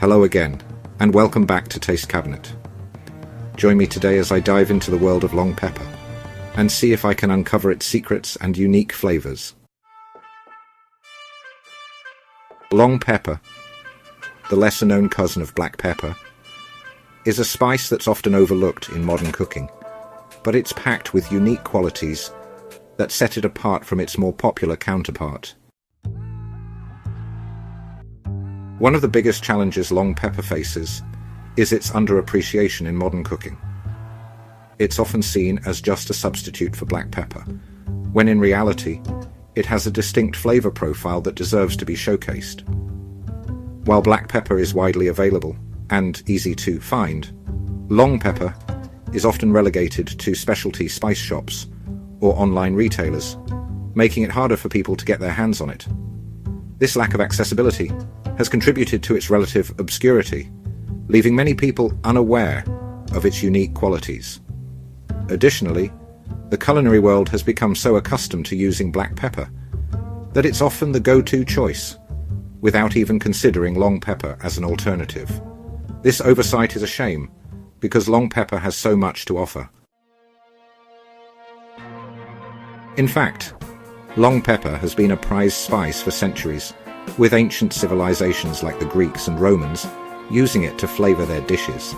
Hello again, and welcome back to Taste Cabinet. Join me today as I dive into the world of long pepper and see if I can uncover its secrets and unique flavors. Long pepper, the lesser-known cousin of black pepper, is a spice that's often overlooked in modern cooking, but it's packed with unique qualities that set it apart from its more popular counterpart. One of the biggest challenges long pepper faces is its underappreciation in modern cooking. It's often seen as just a substitute for black pepper, when in reality, it has a distinct flavor profile that deserves to be showcased. While black pepper is widely available and easy to find, long pepper is often relegated to specialty spice shops or online retailers, making it harder for people to get their hands on it. This lack of accessibility has contributed to its relative obscurity, leaving many people unaware of its unique qualities. Additionally, the culinary world has become so accustomed to using black pepper that it's often the go-to choice, without even considering long pepper as an alternative. This oversight is a shame, because long pepper has so much to offer. In fact, long pepper has been a prized spice for centuries, with ancient civilizations like the Greeks and Romans using it to flavor their dishes.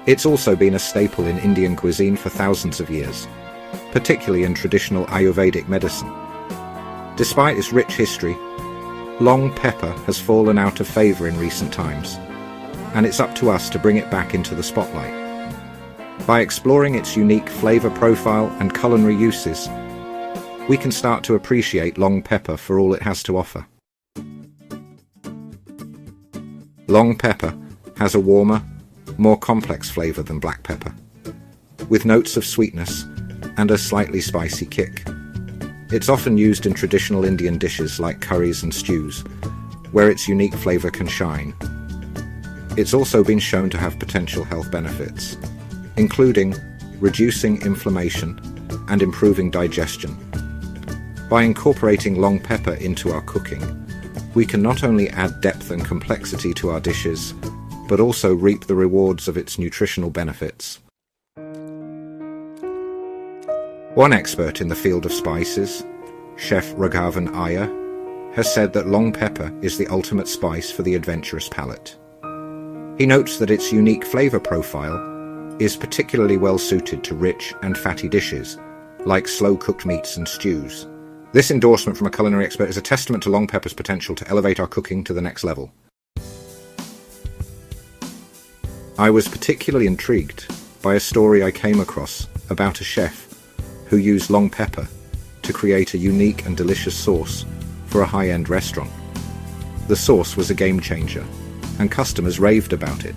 It's also been a staple in Indian cuisine for thousands of years, particularly in traditional Ayurvedic medicine. Despite its rich history, long pepper has fallen out of favor in recent times, and it's up to us to bring it back into the spotlight. By exploring its unique flavor profile and culinary uses, we can start to appreciate long pepper for all it has to offer. Long pepper has a warmer, more complex flavor than black pepper, with notes of sweetness and a slightly spicy kick. It's often used in traditional Indian dishes like curries and stews, where its unique flavor can shine. It's also been shown to have potential health benefits, including reducing inflammation and improving digestion. By incorporating long pepper into our cooking, we can not only add depth and complexity to our dishes, but also reap the rewards of its nutritional benefits. One expert in the field of spices, Chef Raghavan Iyer, has said that long pepper is the ultimate spice for the adventurous palate. He notes that its unique flavor profile is particularly well suited to rich and fatty dishes, like slow-cooked meats and stews. This endorsement from a culinary expert is a testament to long pepper's potential to elevate our cooking to the next level. I was particularly intrigued by a story I came across about a chef who used long pepper to create a unique and delicious sauce for a high-end restaurant. The sauce was a game changer, and customers raved about it.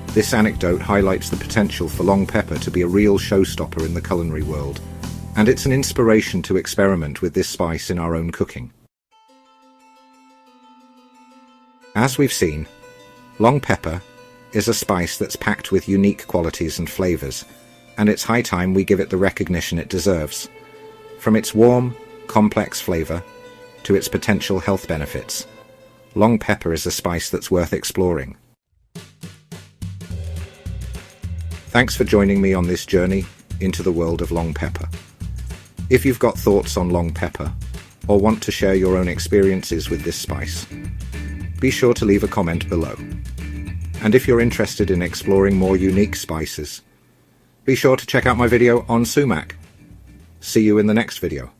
This anecdote highlights the potential for long pepper to be a real showstopper in the culinary world, and it's an inspiration to experiment with this spice in our own cooking. As we've seen, long pepper is a spice that's packed with unique qualities and flavors, and it's high time we give it the recognition it deserves. From its warm, complex flavor to its potential health benefits, long pepper is a spice that's worth exploring. Thanks for joining me on this journey into the world of long pepper. If you've got thoughts on long pepper, or want to share your own experiences with this spice, be sure to leave a comment below. And if you're interested in exploring more unique spices, be sure to check out my video on sumac. See you in the next video.